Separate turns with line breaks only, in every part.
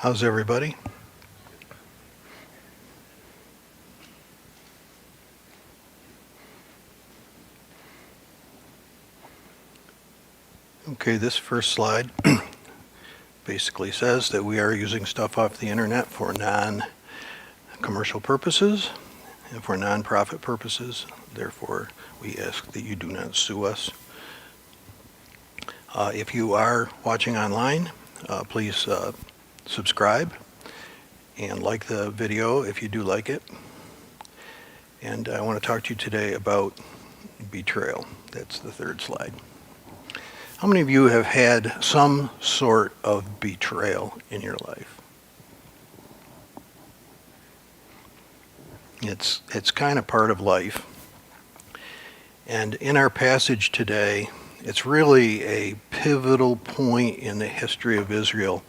How's everybody? Okay, this first slide basically says that we are using stuff off the internet for non-commercial purposes and for non-profit purposes. Therefore, we ask that you do not sue us. If you are watching online, please subscribe and like the video if you do like it. And I want to talk to you today about betrayal. That's the third slide. How many of you have had some sort of betrayal in your life? It's kind of part of life. And in our passage today, it's really a pivotal point in the history of Israel.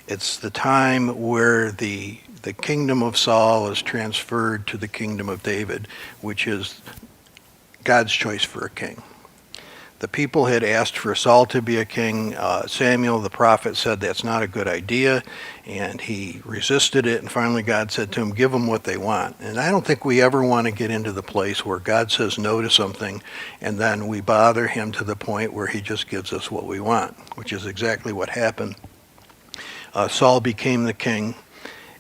It's the time where the kingdom of Saul is transferred to the kingdom of David, which is God's choice for a king. The people had asked for Saul to be a king. Samuel, the prophet, said that's not a good idea, and he resisted it, and finally God said to him, give them what they want. And I don't think we ever want to get into the place where God says no to something, and then we bother him to the point where he just gives us what we want, which is exactly what happened. Saul became the king,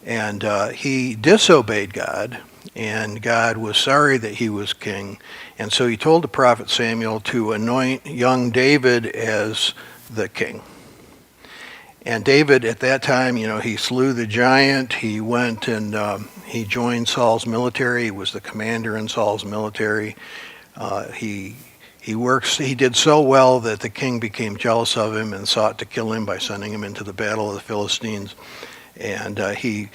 and he disobeyed God, and God was sorry that he was king. And so he told the prophet Samuel to anoint young David as the king. And David, at that time, he slew the giant. He went and he joined Saul's military. He was the commander in Saul's military. He did so well that the king became jealous of him and sought to kill him by sending him into the battle of the Philistines. And Saul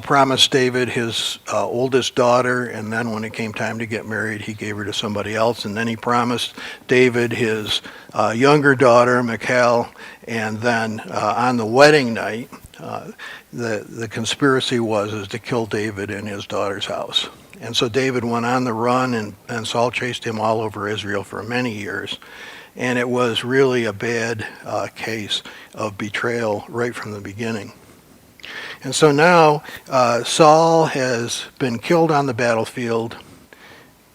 promised David his oldest daughter, and then when it came time to get married, he gave her to somebody else. And then he promised David his younger daughter, Michal, and then on the wedding night, the conspiracy was to kill David in his daughter's house. And so David went on the run, and Saul chased him all over Israel for many years. And it was really a bad case of betrayal right from the beginning. And so now Saul has been killed on the battlefield.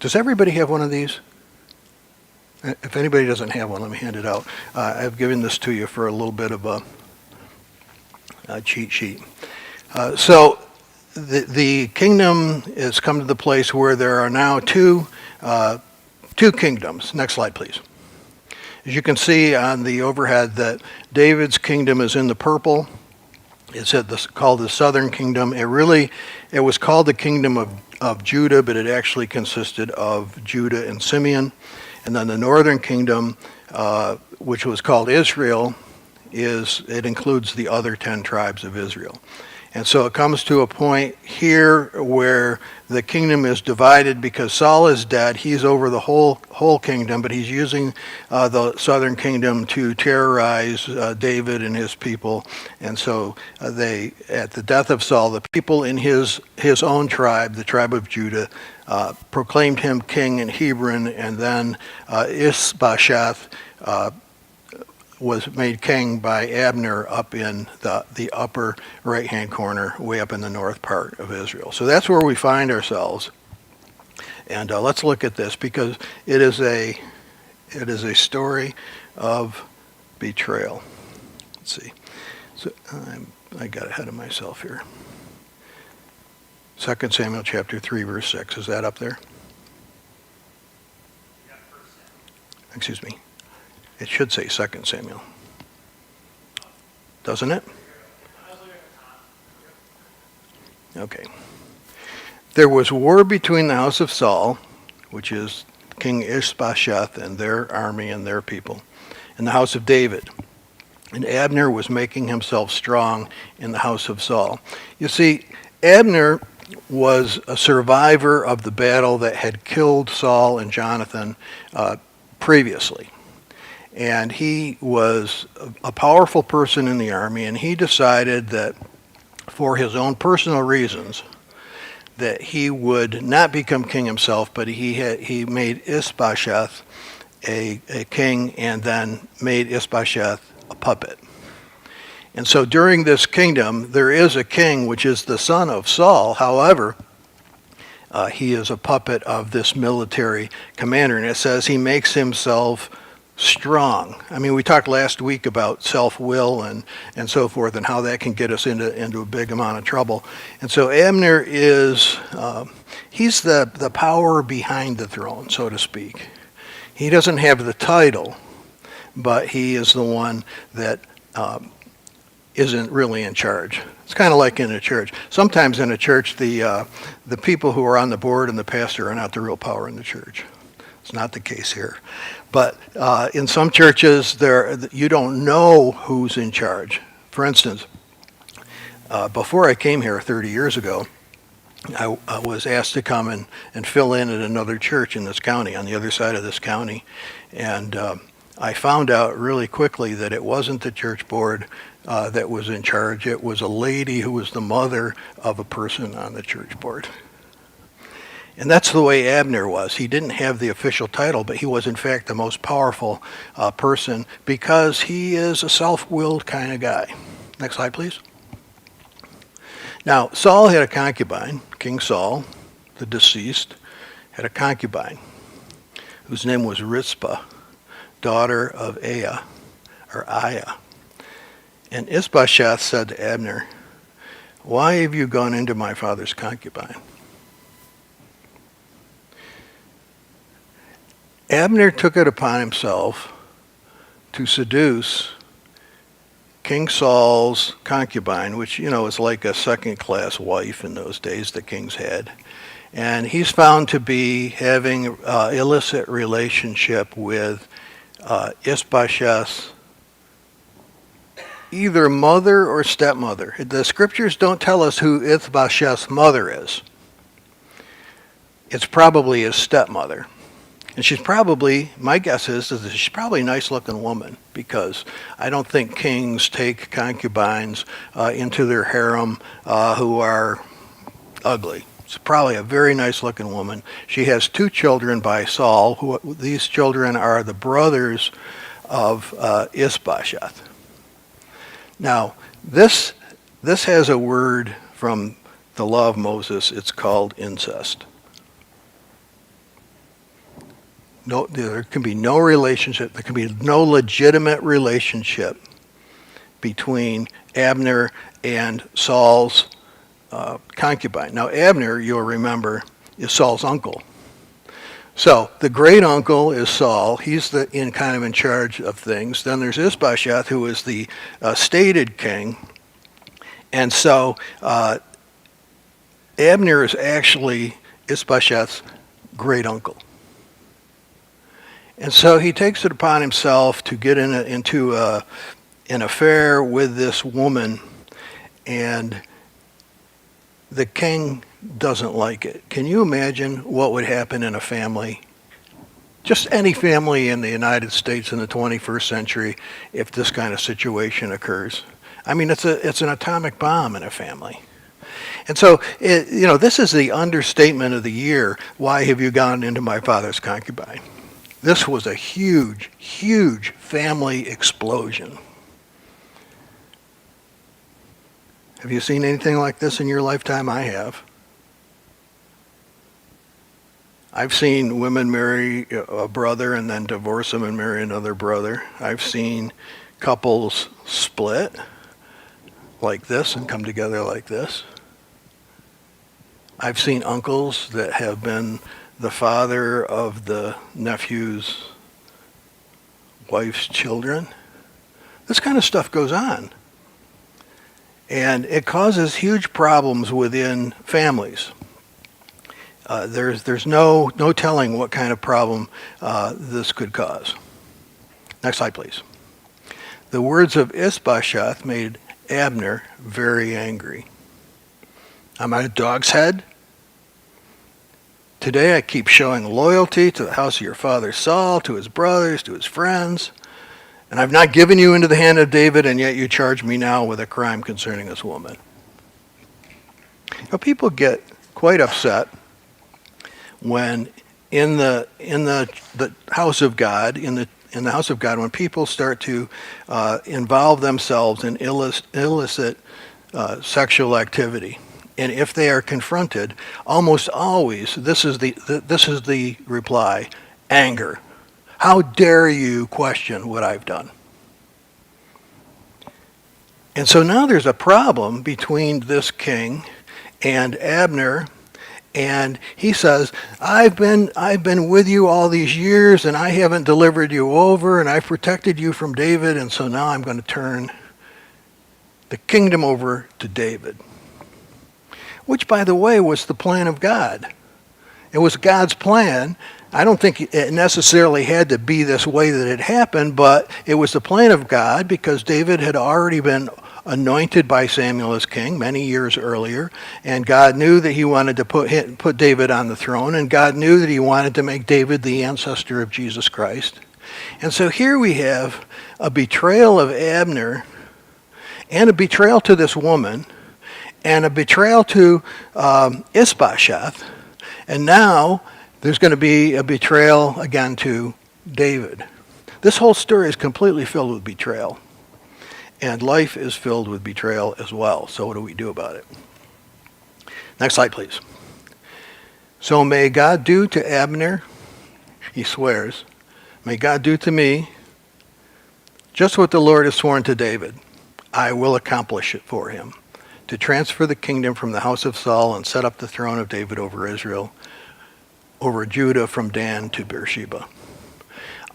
Does everybody have one of these? If anybody doesn't have one, let me hand it out. I've given this to you for a little bit of a cheat sheet. So the kingdom has come to the place where there are now two kingdoms. Next slide, please. As you can see on the overhead that David's kingdom is in the purple. It's called the southern kingdom. It was called the kingdom of Judah, but it actually consisted of Judah and Simeon. And then the northern kingdom, which was called Israel, it includes the other 10 tribes of Israel. And so it comes to a point here where the kingdom is divided because Saul is dead. He's over the whole kingdom, but he's using the southern kingdom to terrorize David and his people. And so at the death of Saul, the people in his own tribe, the tribe of Judah, proclaimed him king in Hebron, and then Ishbosheth was made king by Abner up in the upper right-hand corner, way up in the north part of Israel. So that's where we find ourselves. And let's look at this because it is a story of betrayal. Let's see. So I got ahead of myself here. 2 Samuel chapter 3, verse 6. Is that up there? Excuse me. It should say 2 Samuel. Doesn't it? Okay. There was war between the house of Saul, which is King Ishbosheth and their army and their people, and the house of David. And Abner was making himself strong in the house of Saul. You see, Abner was a survivor of the battle that had killed Saul and Jonathan previously. And he was a powerful person in the army, and he decided that for his own personal reasons, that he would not become king himself, but he made Ishbosheth a king and then made Ishbosheth a puppet. And so during this kingdom, there is a king which is the son of Saul. However, he is a puppet of this military commander, and it says he makes himself strong. I mean, we talked last week about self-will and so forth, and how that can get us into a big amount of trouble. And so Abner is, he's the power behind the throne, so to speak. He doesn't have the title, but he is the one that isn't really in charge. It's kind of like in a church. Sometimes in a church, the people who are on the board and the pastor are not the real power in the church. It's not the case here. But in some churches, you don't know who's in charge. For instance, before I came here 30 years ago, I was asked to come and fill in at another church in this county, on the other side of this county. And I found out really quickly that it wasn't the church board that was in charge. It was a lady who was the mother of a person on the church board. And that's the way Abner was. He didn't have the official title, but he was in fact the most powerful person because he is a self-willed kind of guy. Next slide, please. Now, Saul had a concubine. King Saul, the deceased, had a concubine whose name was Rizpah, daughter of Aiah. And Ishbosheth said to Abner, "Why have you gone into my father's concubine?" Abner took it upon himself to seduce King Saul's concubine, which, is like a second-class wife in those days the kings had. And he's found to be having illicit relationship with Ishbosheth's either mother or stepmother. The scriptures don't tell us who Ishbosheth's mother is. It's probably his stepmother. And she's probably, my guess is that she's probably a nice-looking woman, because I don't think kings take concubines into their harem who are ugly. It's probably a very nice-looking woman. She has 2 children by Saul. These children are the brothers of Ishbosheth. Now, this has a word from the law of Moses. It's called incest. No, there can be no relationship. There can be no legitimate relationship between Abner and Saul's concubine. Now, Abner, you'll remember, is Saul's uncle. So the great uncle is Saul. He's kind of in charge of things. Then there's Ishbosheth, who is the stated king. And so Abner is actually Ishbosheth's great uncle. And so he takes it upon himself to get into an affair with this woman, and the king doesn't like it. Can you imagine what would happen in a family, just any family in the United States in the 21st century, if this kind of situation occurs? I mean, it's an atomic bomb in a family. And so, this is the understatement of the year. Why have you gone into my father's concubine? This was a huge, huge family explosion. Have you seen anything like this in your lifetime? I have. I've seen women marry a brother and then divorce him and marry another brother. I've seen couples split like this and come together like this. I've seen uncles that have been the father of the nephew's wife's children. This kind of stuff goes on. And it causes huge problems within families. There's no telling what kind of problem this could cause. Next slide, please. The words of Ishbosheth made Abner very angry. "Am I a dog's head? Today I keep showing loyalty to the house of your father Saul, to his brothers, to his friends, and I've not given you into the hand of David, and yet you charge me now with a crime concerning this woman." Now, people get quite upset when in the house of God, in in the house of God, when people start to involve themselves in illicit sexual activity, and if they are confronted, almost always this is the reply: anger. How dare you question what I've done? And so now there's a problem between this king and Abner, and he says, I've been with you all these years, and I haven't delivered you over, and I've protected you from David, and so now I'm going to turn the kingdom over to David. Which, by the way, was the plan of God. It was God's plan. I don't think it necessarily had to be this way that it happened, but it was the plan of God because David had already been anointed by Samuel as king many years earlier, and God knew that he wanted to put David on the throne, and God knew that he wanted to make David the ancestor of Jesus Christ. And so here we have a betrayal of Abner, and a betrayal to this woman, and a betrayal to Ishbosheth, and now there's going to be a betrayal again to David. This whole story is completely filled with betrayal. And life is filled with betrayal as well. So what do we do about it? Next slide, please. So may God do to Abner, he swears, may God do to me just what the Lord has sworn to David. I will accomplish it for him, to transfer the kingdom from the house of Saul and set up the throne of David over Israel, over Judah from Dan to Beersheba.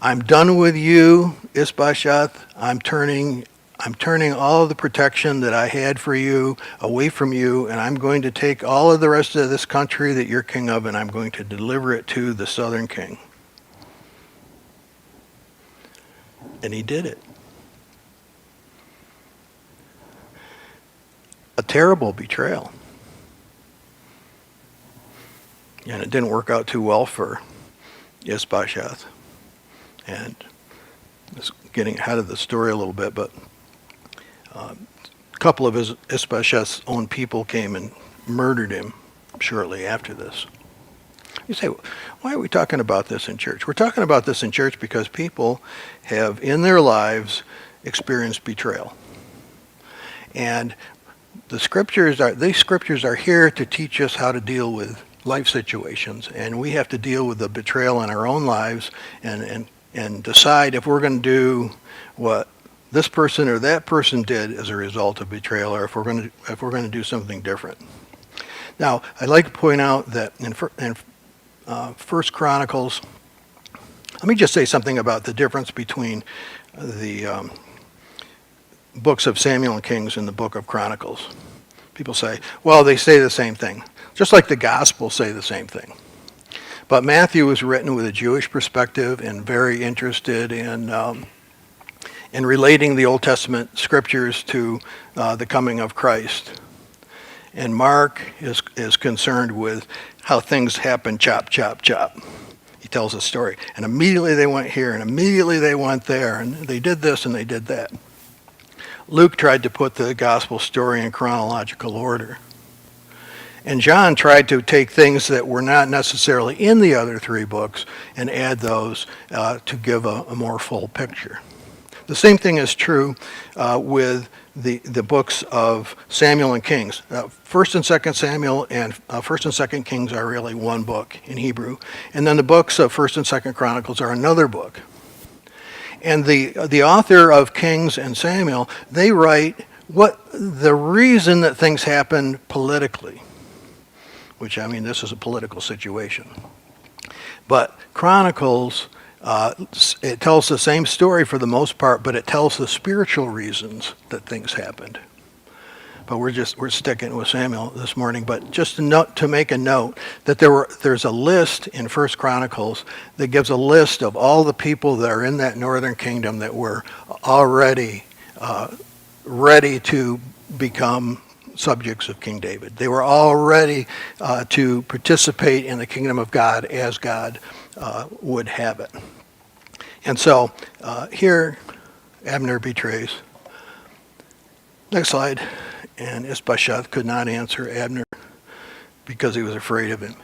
I'm done with you, Ishbosheth. I'm turning all of the protection that I had for you away from you, and I'm going to take all of the rest of this country that you're king of, and I'm going to deliver it to the southern king. And he did it. A terrible betrayal. And it didn't work out too well for Ishbosheth. And it's getting ahead of the story a little bit, but a couple of Ishbosheth's own people came and murdered him shortly after this. You say, why are we talking about this in church? We're talking about this in church because people have in their lives experienced betrayal. And these scriptures are here to teach us how to deal with life situations, and we have to deal with the betrayal in our own lives and decide if we're going to do what this person or that person did as a result of betrayal, or if we're going to do something different. Now, I'd like to point out that in First Chronicles, let me just say something about the difference between the books of Samuel and Kings and the book of Chronicles. People say, well, they say the same thing, just like the Gospels say the same thing. But Matthew was written with a Jewish perspective and very interested in relating the Old Testament scriptures to the coming of Christ. And Mark is concerned with how things happen, chop, chop, chop. He tells a story. And immediately they went here, and immediately they went there, and they did this and they did that. Luke tried to put the gospel story in chronological order. And John tried to take things that were not necessarily in the other three books and add those to give a more full picture. The same thing is true with the books of Samuel and Kings. First and Second Samuel and First and Second Kings are really one book in Hebrew. And then the books of First and Second Chronicles are another book. And the author of Kings and Samuel, they write what the reason that things happen politically, which, I mean, this is a political situation. But Chronicles, it tells the same story for the most part, but it tells the spiritual reasons that things happened. But we're sticking with Samuel this morning. But just to make a note that there's a list in First Chronicles that gives a list of all the people that are in that northern kingdom that were already ready to become subjects of King David. They were all ready to participate in the kingdom of God as God would have it. And so here Abner betrays. Next slide. And Ishbosheth could not answer Abner because he was afraid of him.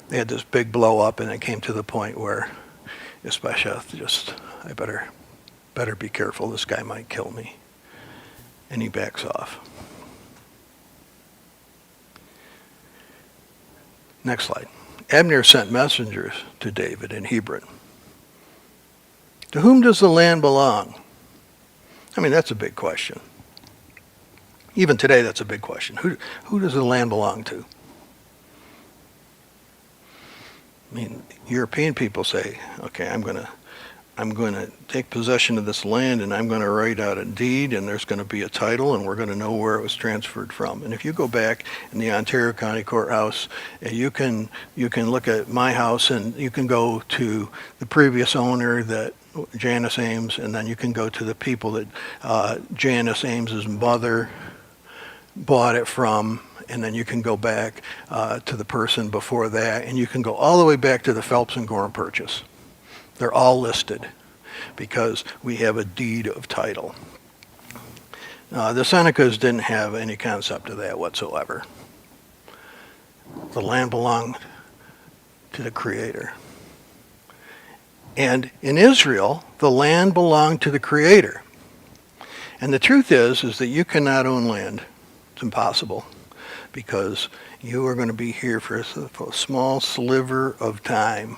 They had this big blow up, and it came to the point where Ishbosheth I better be careful. This guy might kill me. And he backs off. Next slide. Abner sent messengers to David in Hebron. To whom does the land belong? I mean, that's a big question. Even today, that's a big question. Who does the land belong to? I mean, European people say, okay, I'm going to take possession of this land, and I'm going to write out a deed, and there's going to be a title, and we're going to know where it was transferred from. And if you go back in the Ontario County Courthouse, you can look at my house, and you can go to the previous owner, that Janice Ames, and then you can go to the people that Janice Ames's mother bought it from, and then you can go back to the person before that, and you can go all the way back to the Phelps and Gorham purchase. They're all listed because we have a deed of title. The Senecas didn't have any concept of that whatsoever. The land belonged to the Creator. And in Israel, the land belonged to the Creator. And the truth is that you cannot own land. It's impossible, because you are going to be here for a small sliver of time,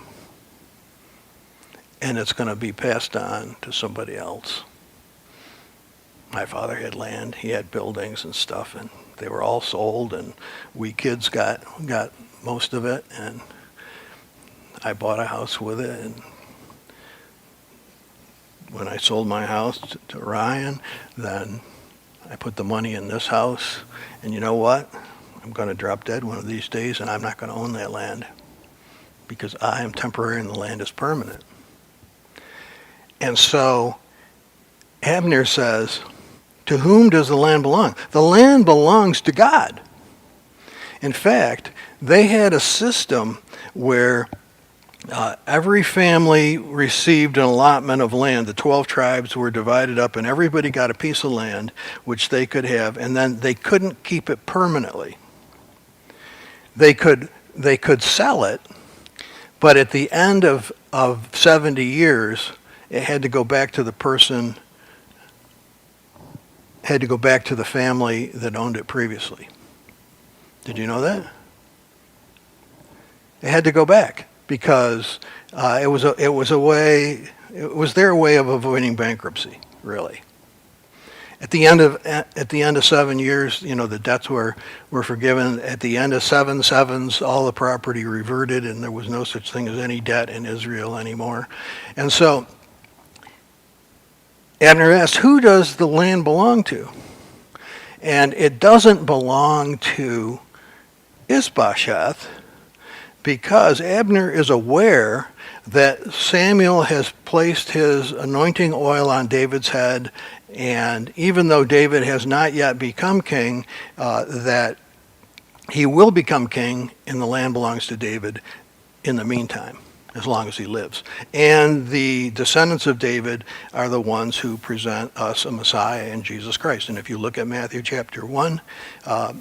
and it's going to be passed on to somebody else. My father had land, he had buildings and stuff, and they were all sold, and we kids got most of it, and I bought a house with it. And when I sold my house to Ryan, then I put the money in this house, and you know what? I'm going to drop dead one of these days, and I'm not going to own that land, because I am temporary and the land is permanent. And so Abner says, to whom does the land belong? The land belongs to God. In fact, they had a system where every family received an allotment of land. The 12 tribes were divided up, and everybody got a piece of land which they could have, and then they couldn't keep it permanently. They could sell it, but at the end of 70 years, it had to go back to the person, had to go back to the family that owned it previously. Did you know that? It had to go back, because it was their way of avoiding bankruptcy, really. At the end of 7 years, the debts were forgiven. At the end of 7 sevens, all the property reverted, and there was no such thing as any debt in Israel anymore. And so Abner asked, who does the land belong to? And it doesn't belong to Ishbosheth, because Abner is aware that Samuel has placed his anointing oil on David's head, and even though David has not yet become king, that he will become king, and the land belongs to David in the meantime, as long as he lives. And the descendants of David are the ones who present us a Messiah in Jesus Christ. And if you look at Matthew chapter 1,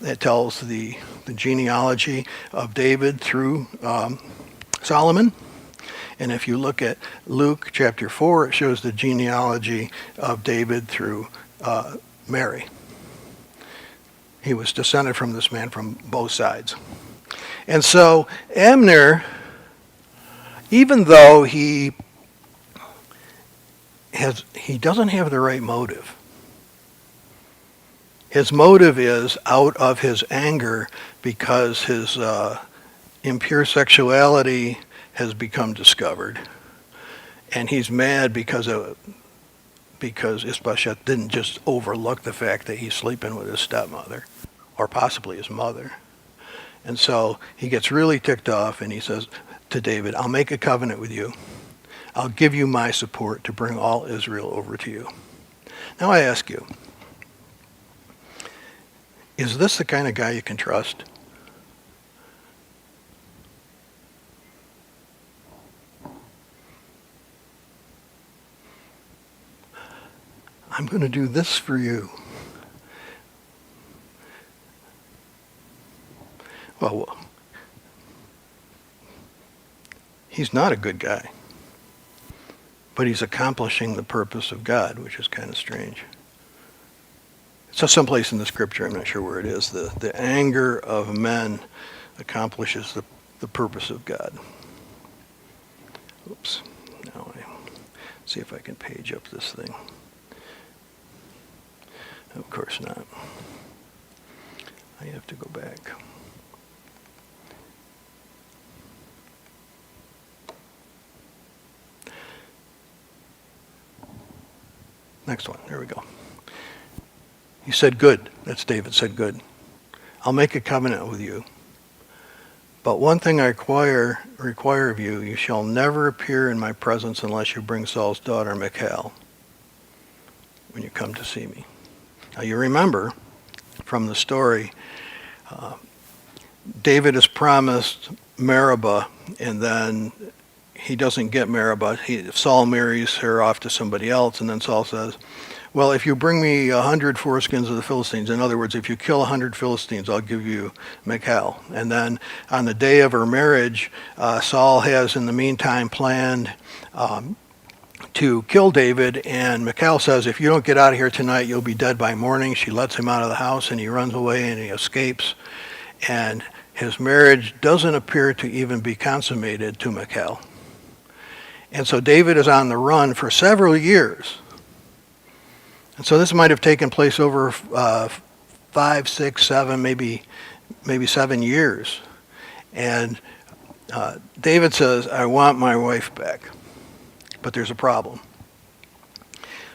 it tells the genealogy of David through Solomon. And if you look at Luke chapter 4, it shows the genealogy of David through Mary. He was descended from this man from both sides. And so Abner, even though he doesn't have the right motive. His motive is out of his anger, because his impure sexuality has become discovered, and he's mad because Ishbosheth didn't just overlook the fact that he's sleeping with his stepmother, or possibly his mother. And so he gets really ticked off, and he says to David, I'll make a covenant with you. I'll give you my support to bring all Israel over to you. Now I ask you, is this the kind of guy you can trust? I'm going to do this for you. Well, he's not a good guy. but he's accomplishing the purpose of God, which is kind of strange. So someplace in the scripture, I'm not sure where it is, the anger of men accomplishes the purpose of God. Oops. Now see if I can page up this thing. Of course not. I have to go back. Next one. There we go. He said, good. That's David said, good. I'll make a covenant with you. But one thing I require of you, you shall never appear in my presence unless you bring Saul's daughter Michal when you come to see me. Now you remember from the story, David is promised Meribah, and then he doesn't get Meribah. Saul marries her off to somebody else, and then Saul says, well, if you bring me 100 foreskins of the Philistines, in other words, if you kill 100 Philistines, I'll give you Michal. And then on the day of her marriage, Saul has in the meantime planned to kill David, and Michal says, if you don't get out of here tonight, you'll be dead by morning. She lets him out of the house, and he runs away, and he escapes. And his marriage doesn't appear to even be consummated to Michal. And so David is on the run for several years. And so this might have taken place over 5, 6, 7, maybe 7 years. And David says, I want my wife back. But there's a problem.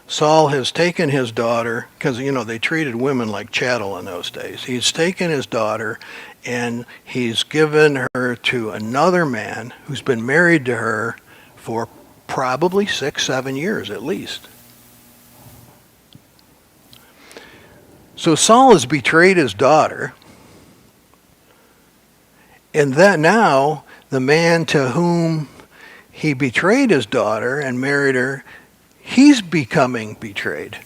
Saul has taken his daughter, because, they treated women like chattel in those days. He's taken his daughter and he's given her to another man who's been married to her for probably 6, 7 years at least. So Saul has betrayed his daughter, and that now the man to whom he betrayed his daughter and married her, he's becoming betrayed.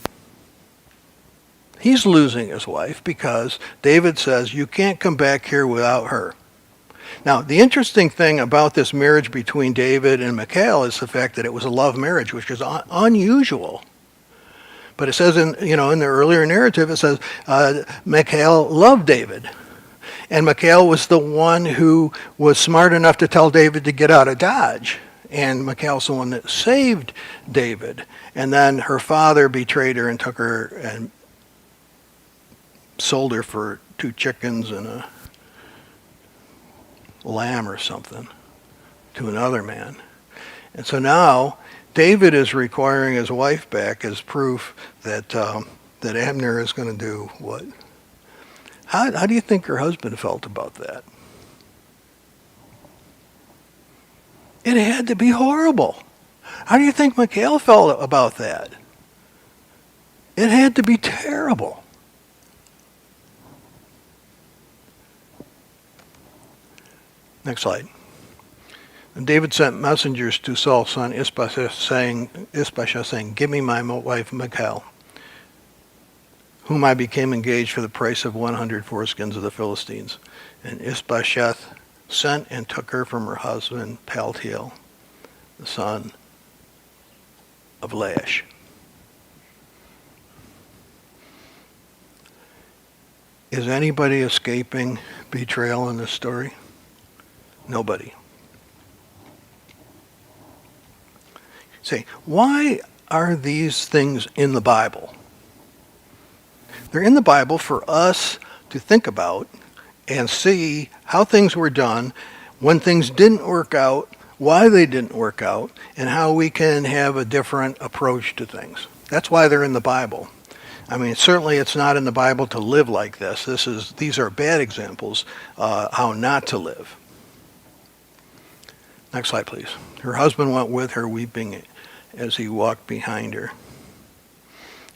He's losing his wife because David says, you can't come back here without her. Now, the interesting thing about this marriage between David and Michal is the fact that it was a love marriage, which is unusual. But it says in the earlier narrative, it says Michal loved David. And Michal was the one who was smart enough to tell David to get out of Dodge. And Michal's the one that saved David. And then her father betrayed her and took her and sold her for 2 chickens and a lamb or something to another man. And so now David is requiring his wife back as proof that that Abner is going to do what? How do you think her husband felt about that? It had to be horrible. How do you think Michal felt about that? It had to be terrible. Next slide. And David sent messengers to Saul's son Ishbosheth saying, give me my wife Michal, whom I became engaged for the price of 100 foreskins of the Philistines. And Ishbosheth sent and took her from her husband Paltiel, the son of Laish. Is anybody escaping betrayal in this story? Nobody. Say, why are these things in the Bible? They're in the Bible for us to think about and see how things were done, when things didn't work out, why they didn't work out, and how we can have a different approach to things. That's why they're in the Bible. I mean, certainly it's not in the Bible to live like this. These are bad examples how not to live. Next slide, please. Her husband went with her, weeping as he walked behind her.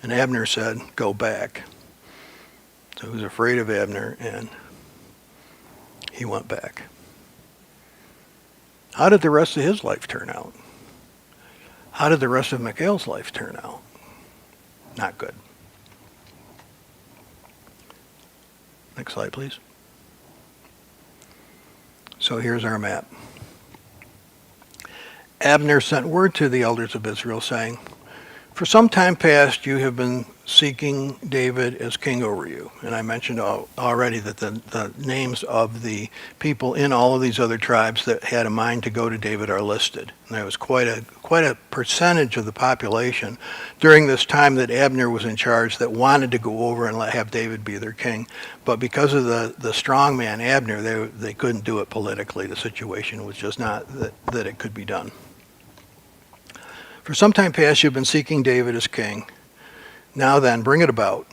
And Abner said, go back. So he was afraid of Abner, and he went back. How did the rest of his life turn out? How did the rest of Michal's life turn out? Not good. Next slide, please. So here's our map. Abner sent word to the elders of Israel, saying, "For some time past you have been seeking David as king over you." And I mentioned already that the names of the people in all of these other tribes that had a mind to go to David are listed. And there was quite a percentage of the population during this time that Abner was in charge that wanted to go over and have David be their king. But because of the strong man Abner, they couldn't do it politically. The situation was just not that it could be done. "For some time past you've been seeking David as king. Now then, bring it about.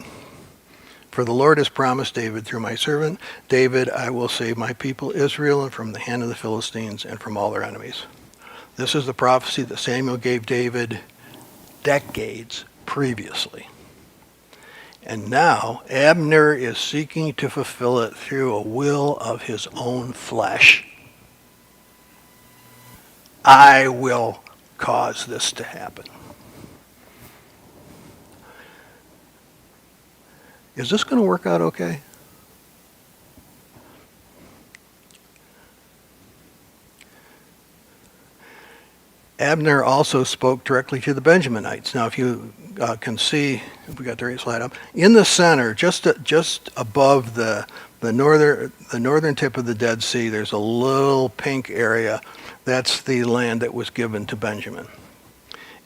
For the Lord has promised David through my servant David, I will save my people Israel and from the hand of the Philistines and from all their enemies." This is the prophecy that Samuel gave David decades previously. And now Abner is seeking to fulfill it through a will of his own flesh. I will cause this to happen. Is this going to work out okay? Abner also spoke directly to the Benjaminites. Now, if you can see, if we got the right slide up, in the center, just above the northern tip of the Dead Sea, there's a little pink area. That's the land that was given to Benjamin.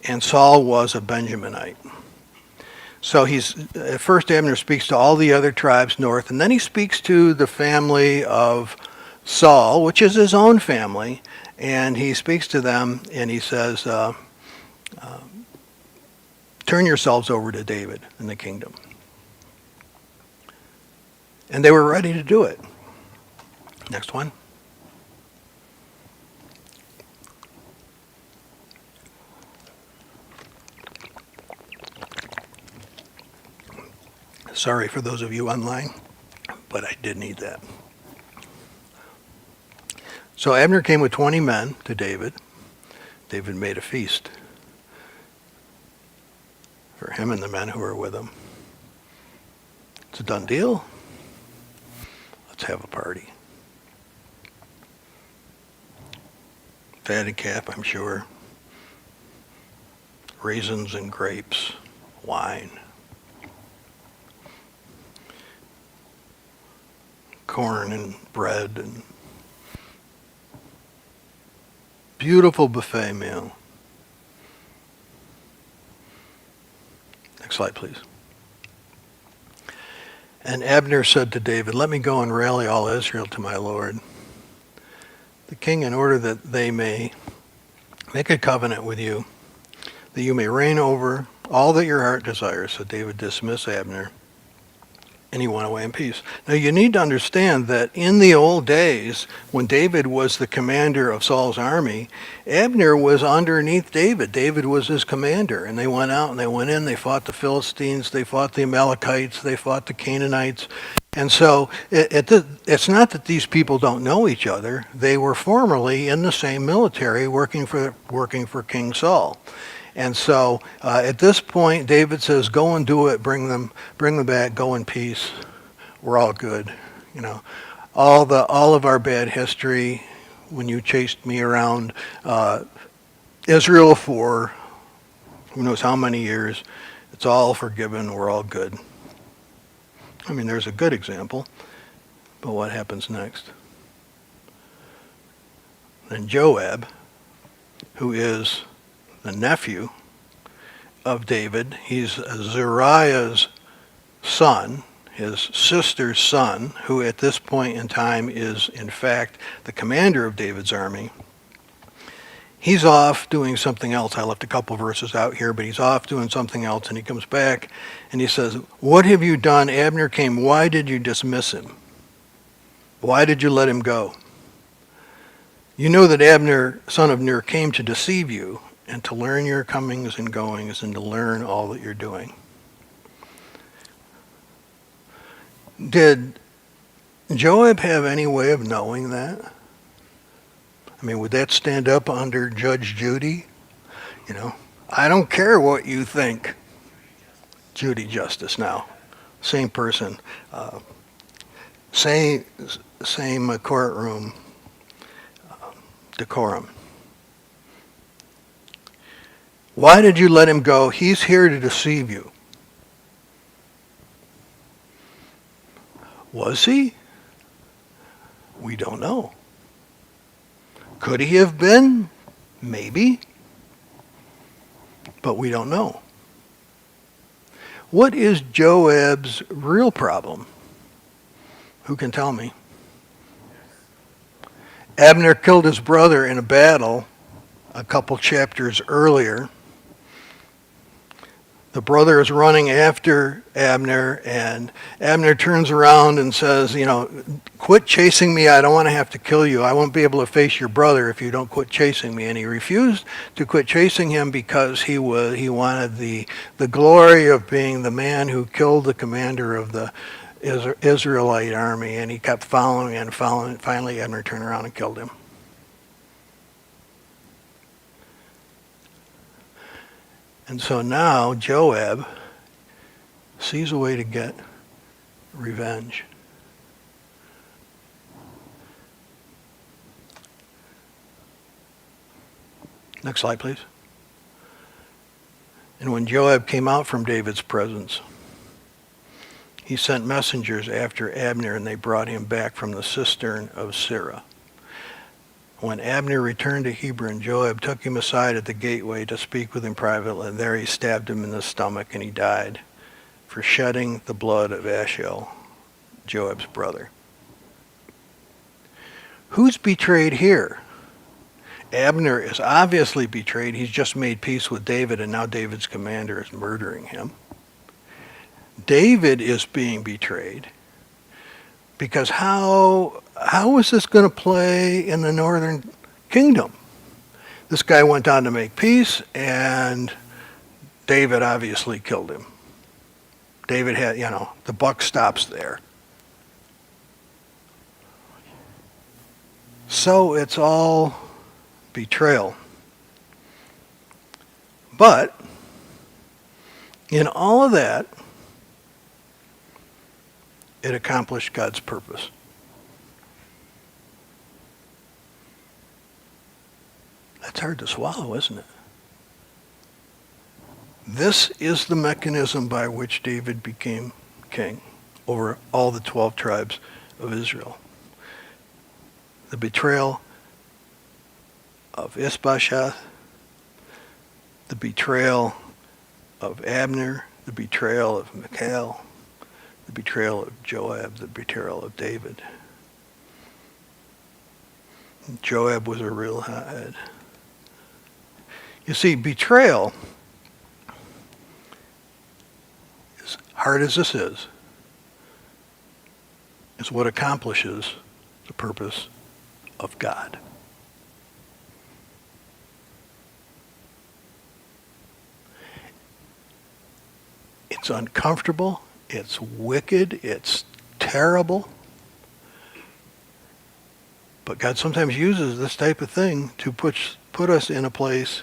And Saul was a Benjaminite. So at first Abner speaks to all the other tribes north, and then he speaks to the family of Saul, which is his own family, and he speaks to them and he says, turn yourselves over to David and the kingdom. And they were ready to do it. Next one. Sorry for those of you online, but I did need that. So Abner came with 20 men to David. David made a feast for him and the men who were with him. It's a done deal. Let's have a party. Fatted calf, I'm sure. Raisins and grapes, wine. Corn and bread and beautiful buffet meal. Next slide, please. And Abner said to David, "Let me go and rally all Israel to my lord, the king, in order that they may make a covenant with you, that you may reign over all that your heart desires." So David dismissed Abner, and he went away in peace. Now you need to understand that in the old days, when David was the commander of Saul's army, Abner was underneath David. David was his commander, and they went out and they went in, they fought the Philistines, they fought the Amalekites, they fought the Canaanites. And so it's not that these people don't know each other. They were formerly in the same military working for King Saul. And so at this point, David says, "Go and do it. Bring them back. Go in peace. We're all good. You know, all of our bad history when you chased me around Israel for who knows how many years. It's all forgiven. We're all good." I mean, there's a good example. But what happens next? Then Joab, who is the nephew of David, he's Zeruiah's son, his sister's son, who at this point in time is, in fact, the commander of David's army. He's off doing something else. I left a couple verses out here, but he's off doing something else, and he comes back, and he says, "What have you done? Abner came. Why did you dismiss him? Why did you let him go? You know that Abner, son of Ner, came to deceive you, and to learn your comings and goings, and to learn all that you're doing." Did Joab have any way of knowing that? I mean, would that stand up under Judge Judy? You know, I don't care what you think. Judy Justice now. Same person. Same courtroom decorum. Why did you let him go? He's here to deceive you. Was he? We don't know. Could he have been? Maybe. But we don't know. What is Joab's real problem? Who can tell me? Abner killed his brother in a battle a couple chapters earlier. The brother is running after Abner, and Abner turns around and says, quit chasing me. I don't want to have to kill you. I won't be able to face your brother if you don't quit chasing me. And he refused to quit chasing him because he wanted the glory of being the man who killed the commander of the Israelite army, and he kept following and following. Finally, Abner turned around and killed him. And so now Joab sees a way to get revenge. Next slide, please. And when Joab came out from David's presence, he sent messengers after Abner, and they brought him back from the cistern of Sirah. When Abner returned to Hebron, Joab took him aside at the gateway to speak with him privately, and there he stabbed him in the stomach, and he died for shedding the blood of Asahel, Joab's brother. Who's betrayed here? Abner is obviously betrayed. He's just made peace with David, and now David's commander is murdering him. David is being betrayed. Because how is this going to play in the northern kingdom? This guy went down to make peace, and David obviously killed him. David had, the buck stops there. So it's all betrayal. But in all of that, it accomplished God's purpose. That's hard to swallow, isn't it? This is the mechanism by which David became king over all the 12 tribes of Israel. The betrayal of Ishbosheth, the betrayal of Abner, the betrayal of Michal, the betrayal of Joab, the betrayal of David. Joab was a real hothead. You see, betrayal, as hard as this is what accomplishes the purpose of God. It's uncomfortable. It's wicked. It's terrible. But God sometimes uses this type of thing to put us in a place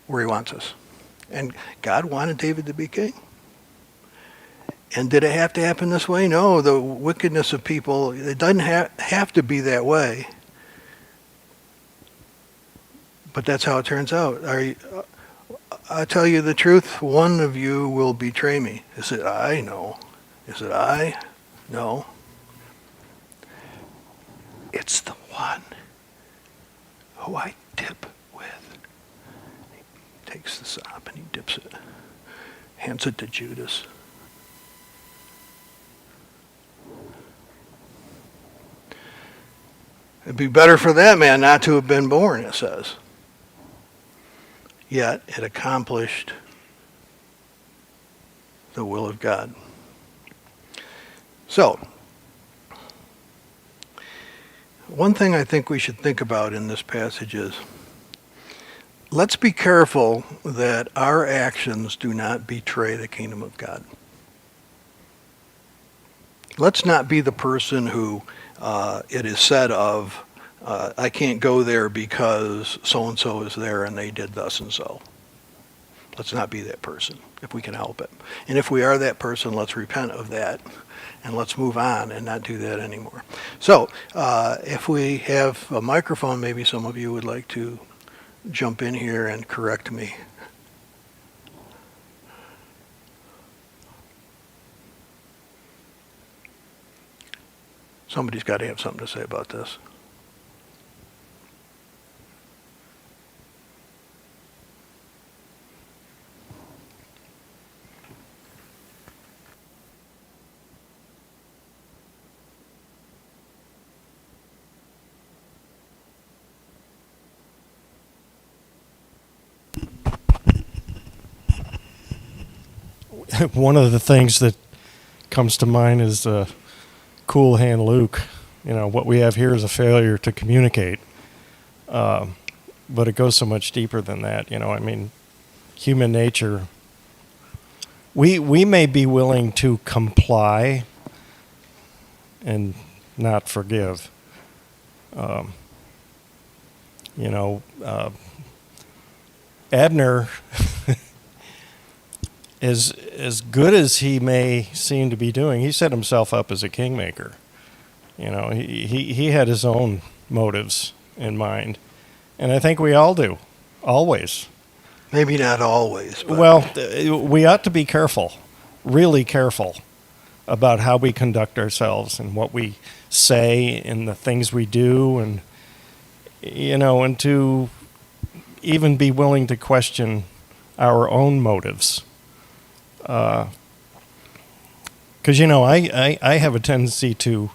where he wants us. And God wanted David to be king. And did it have to happen this way? No, the wickedness of people, it doesn't have to be that way. But that's how it turns out. I tell you the truth, one of you will betray me. Is it I? No. Is it I? No. It's the one who I dip with. He takes the sop and he dips it, hands it to Judas. It'd be better for that man not to have been born, it says. Yet it accomplished the will of God. So, one thing I think we should think about in this passage is, let's be careful that our actions do not betray the kingdom of God. Let's not be the person who it is said of, I can't go there because so-and-so is there and they did thus and so. Let's not be that person if we can help it. And if we are that person, let's repent of that and let's move on and not do that anymore. So if we have a microphone, maybe some of you would like to jump in here and correct me Somebody's got to have something to say about this.
One of the things that comes to mind is Cool Hand Luke. You know, what we have here is a failure to communicate. But it goes so much deeper than that. You know, I mean, human nature. We may be willing to comply and not forgive. You know, Abner, as good as he may seem to be doing, he set himself up as a kingmaker. You know, he had his own motives in mind. And I think we all do, always.
Maybe not always. But
Well, we ought to be careful, really careful, about how we conduct ourselves and what we say and the things we do, and, you know, and to even be willing to question our own motives. Because, you know, I have a tendency to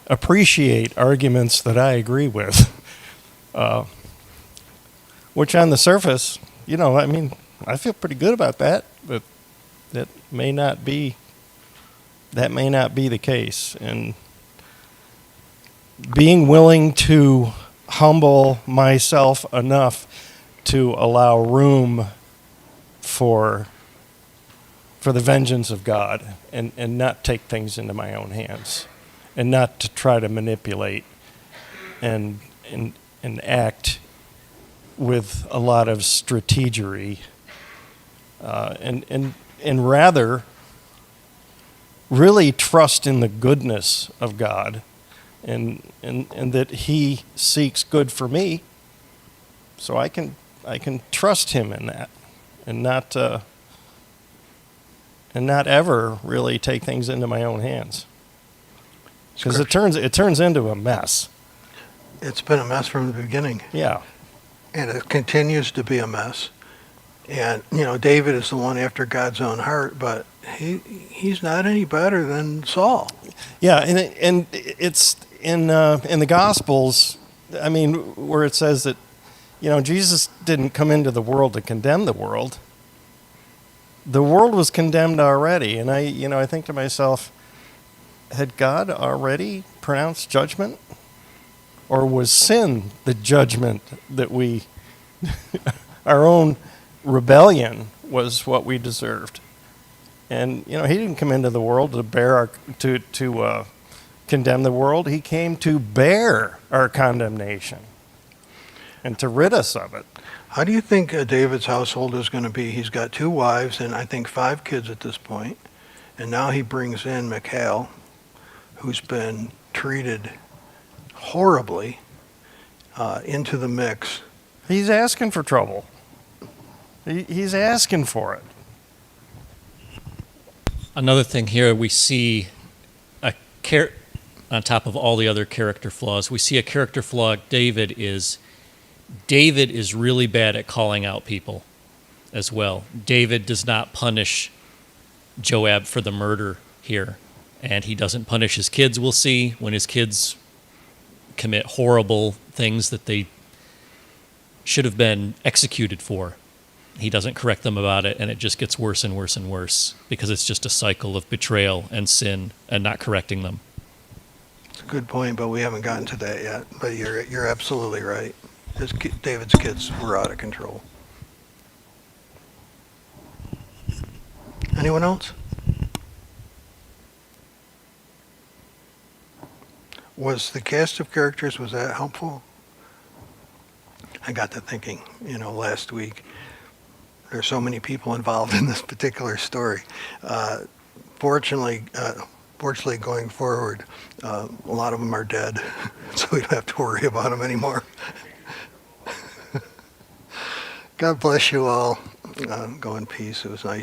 appreciate arguments that I agree with, which on the surface, you know, I mean, I feel pretty good about that, but that may not be the case. And being willing to humble myself enough to allow room for the vengeance of God, and not take things into my own hands, and not to try to manipulate and act with a lot of strategery, and rather really trust in the goodness of God, and that He seeks good for me, so I can trust Him in that, and not ever really take things into my own hands, because it turns into a mess.
it's been a mess from the beginning,
Yeah,
and it continues to be a mess. And, you know, David is the one after God's own heart, but he's not any better than Saul.
yeah, and it's in the Gospels. I mean, where it says that, you know, Jesus didn't come into the world to condemn the world. The world was condemned already, and I think to myself, had God already pronounced judgment, or was sin the judgment that we, our own rebellion was what we deserved? And you know, He didn't come into the world to bear to condemn the world. He came to bear our condemnation and to rid us of it.
How do you think David's household is going to be? He's got 2 wives and I think 5 kids at this point. And now he brings in Michal, who's been treated horribly, into the mix.
He's asking for trouble. He's asking for it.
Another thing here, we see on top of all the other character flaws, we see a character flaw. David is really bad at calling out people as well. David does not punish Joab for the murder here, and he doesn't punish his kids. We'll see when his kids commit horrible things that they should have been executed for. He doesn't correct them about it, and it just gets worse and worse and worse, because it's just a cycle of betrayal and sin and not correcting them.
It's a good point, but we haven't gotten to that yet. But you're absolutely right. David's kids were out of control. Anyone else? Was the cast of characters, was that helpful? I got to thinking, last week, there's so many people involved in this particular story. Fortunately, going forward, a lot of them are dead, so we don't have to worry about them anymore. God bless you all. Go in peace. It was nice.